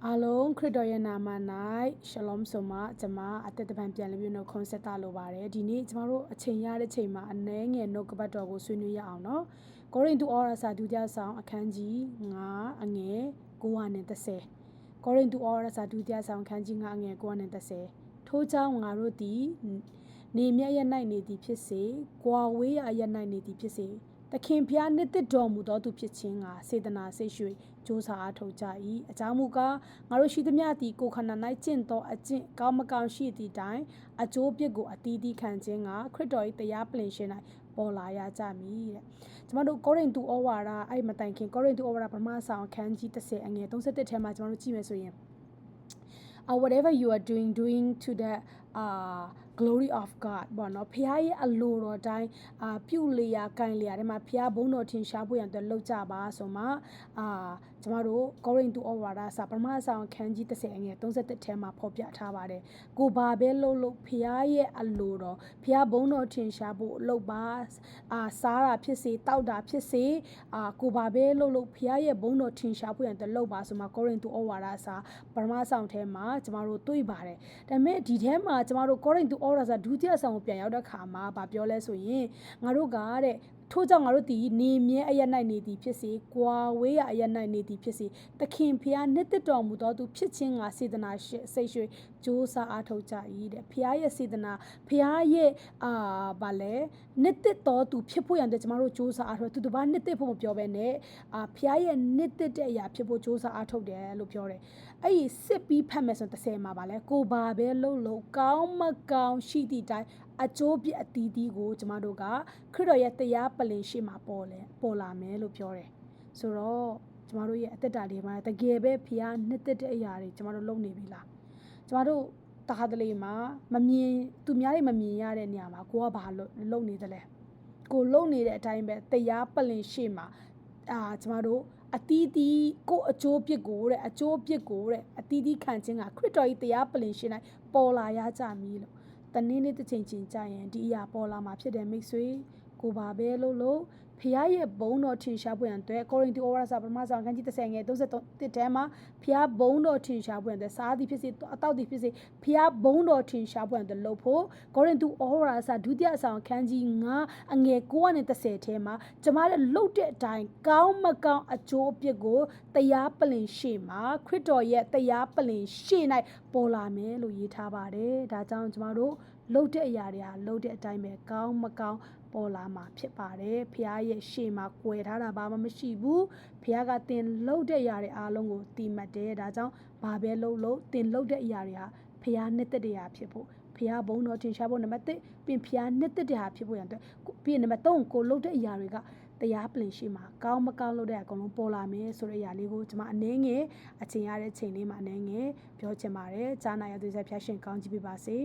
အားလုံးခရစ်တော်ရဲ့နာမ၌ရှလောမ်ဆိုမကျွန်မအသက်တပံပြန်လည်ပြီးနှုတ်ခွန်းဆက်တာလိုပါတယ်ဒီနေ့ကျမတို့အချိန်ရတဲ့ချိန်မှာအနည်းငယ်နှုတ်ကပတ်တော်ကိုဆွေးနွေးရအောင်နော်ကိုရိန္သုဩဝါဒစာဒုတိယဆောင်အခန်းကြီး9အငယ်930ကိုရိန္သုဩဝါဒစာဒုတိယဆောင်အခန်းကြီး9အငယ်930ထို့ကြောင့်ငါတို့သည်နေမြတ်ရ၌နေသည်ဖြစ်စေ၊ကွာဝေးရာရ၌နေသည်ဖြစ်စေသခင်ဖျားနှစ်သက်တော်မူသောသူဖြစ်ခြင်းကစေတနာစိတ်ရွှေကြိုးစားအားထုတ်ကြ၏အကြောင်းမူကားငါတို့ရှိသမျှသည်ကိုယ်ခန္ဓာ၌ကျင့်သောအကျင့်ကောင်းမကောင်းရှိသည့်တိုင်အကျိုးပြစ်ကိုအတီးတီးခံခြင်းကခရစ်တော်၏တရားပလင်ရှင်၌ပေါ်လာရကြမည်တဲ့ကျမတို့ကောရိန္သုဩဝါဒအဲ့မတိုင်ခင်ကောရိန္သုဩဝါဒပထမဆောင်အခန်းကြီး30အငယ်31ထဲမှာကျမတို့ကြည့်မယ်ဆိုရင် whatever you are doing to the glory of God ဘောနော်ဖခင်ရဲ့အလိုတော်တိုင်းပြုလျာကိုင်လျာထဲမှာဖခင်ဘုန်းတော်ထင်ရှားဖို့ရန်အတွက်လုပ်ကြပါဆိုမှကျမတို့ကောရိန္သုဩဝါဒစာပထမဆောင်ခန်းကြီး30အငယ်31ထဲမှာဖော်ပြထားပါတယ်ကိုဘာပဲလို့ဖခင်ရဲ့အလိုတော်ဖခင်ဘုန်းတော်ထင်ရှားဖို့လုပ်ပါစားတာဖြစ်စေတောက်တာဖြစ်စေကိုဘာပဲလို့ဖခင်ရဲ့ဘုန်းတော်ထင်ရှားဖို့ရန်အတွက်လုပ်ပါဆိုမှကောရိန္သုဩဝါဒစာပထမဆောင်ထဲမှာကျမတို့တွေ့ပါတယ်ဒါပေမဲ့ဒီထဲမှာကျမတို့ကောရိန္သုဩဝါဒစာဒုတိယဆောင်ကိုပြန်ရောက်တဲ့ခါမှာဗာပြောလဲဆိုရင်ငါတို့ကတဲ့ထို့ကြောင့်ငါတို့ဒီနေမြဲအရ၌နေသည်ဖြစ်စေ၊ကွာဝေးရအရ၌နေသည်ဖြစ်စေသခင်ဖျားနှစ်သက်တော်မူသောသူဖြစ်ခြင်းကစေတနာစိတ်ရွှေကြိုးစားအားထုတ်ကြ၏တဲ့ဖျားရဲ့စေတနာဖျားရဲ့ဗာလဲနှစ်သက်တော်သူဖြစ်ဖို့ရန်အတွက်ကျမတို့ကြိုးစားအားထုတ်သူတစ်ပါးနှစ်သက်ဖို့မပြောဘဲနဲ့ဖျားရဲ့နှစ်သက်တဲ့အရာဖြစ်ဖို့ကြိုးစားအားထုတ်တယ်လို့ပြောတယ်အဲ့ဒီစစ်ပြီးဖတ်မယ်ဆို30မှာဗာလဲကိုဘာပဲလို့ကောင်းမကောင်းရှိသည့်တိုင်အကျိုးပြအတီးတီးကိုကျမတို့ကခရစ်တော်ရဲ့တရားပလင်ရှိမှာပေါ်လာမယ်လို့ပြောတယ်ဆိုတော့ကျမတို့ရဲ့အသက်တာတွေမှာတကယ်ပဲဖျားနှစ်သက်တဲ့အရာတွေကျမတို့လုပ်နေပြီလားကျမတို့တခါတလေမှာမမြင်သူများတွေမမြင်ရတဲ့နေရာမှာကိုကဘာလုပ်နေသလဲကိုလုပ်နေတဲ့အတိုင်းပဲတရားပလင်ရှိမှာကျမတို့အတီးတီးကိုအကျိုးပြစ်ကိုတဲ့အကျိုးပြစ်ကိုတဲ့အတီးတီးခံခြင်းကခရစ်တော်၏တရားပလင်ရှင်၌ပေါ်လာရကြမည်လို့တနေ့နေ့တစ်ချိန်ချင်းကြာရင်ဒီအရာပေါ်လာမှာဖြစ်တယ်မိတ်ဆွေကိုပါပဲလို့ဖခင်ရဲ့ဘုန်းတော်ထင်ရှားဖို့ရန်အတွက်ကောရိန္သုဩဝါဒစာပထမဆောင်ခန်းကြီး30ငယ်33ထဲမှာဖခင်ဘုန်းတော်ထင်ရှားဖို့ရန်အတွက်စားသည်ဖြစ်စေအတောက်သည်ဖြစ်စေဖခင်ဘုန်းတော်ထင်ရှားဖို့ရန်အတွက်လုပ်ဖို့ကောရိန္သုဩဝါဒစာဒုတိယဆောင်ခန်းကြီး9အငယ်930ထဲမှာကျမတို့လှုပ်တဲ့အတိုင်းကောင်းမကောင်းအကျိုးအပြစ်ကိုတရားပလင်ရှေ့မှာခရစ်တော်ရဲ့တရားပလင်ရှေ့၌ပေါ်လာမယ်လို့ရေးထားပါတယ်ဒါကြောင့်ကျမတို့လှုပ်တဲ့အရာတွေဟာလှုပ်တဲ့အတိုင်းပဲကောင်းမကောင်းပေါ်လာမှာဖြစ်ပါတယ်ဖခင်ရဲ့ရှေ့မှာကွယ်ထားတာဘာမှမရှိဘူးဖခင်ကတင်လှုပ်တဲ့အရာတွေအားလုံးကိုတီးမှတ်တယ်ဒါကြောင့်ဘာပဲလှုပ်တင်လှုပ်တဲ့အရာတွေဟာဖခင်နှစ်သက်တဲ့အရာဖြစ်ဖို့ဖခင်ဘုန်းတော်ထင်ရှားဖို့နံပါတ်1ပြင်ဖခင်နှစ်သက်တဲ့အရာဖြစ်ဖို့ရန်အတွက်ပြင်နံပါတ်3ကိုလှုပ်တဲ့အရာတွေကတရားပလင်ရှိမှာကောင်းမကောင်းလို့တဲ့အကုန်လုံးပေါ်လာမယ်ဆိုတဲ့အရာလေးကိုကျွန်မအနေငယ်အချိန်ရတဲ့ချိန်လေးမှာအနေငယ်ပြောချင်ပါတယ်ကြားနာရတဲ့ဖျားရှင်ကောင်းကြီးပေးပါစေ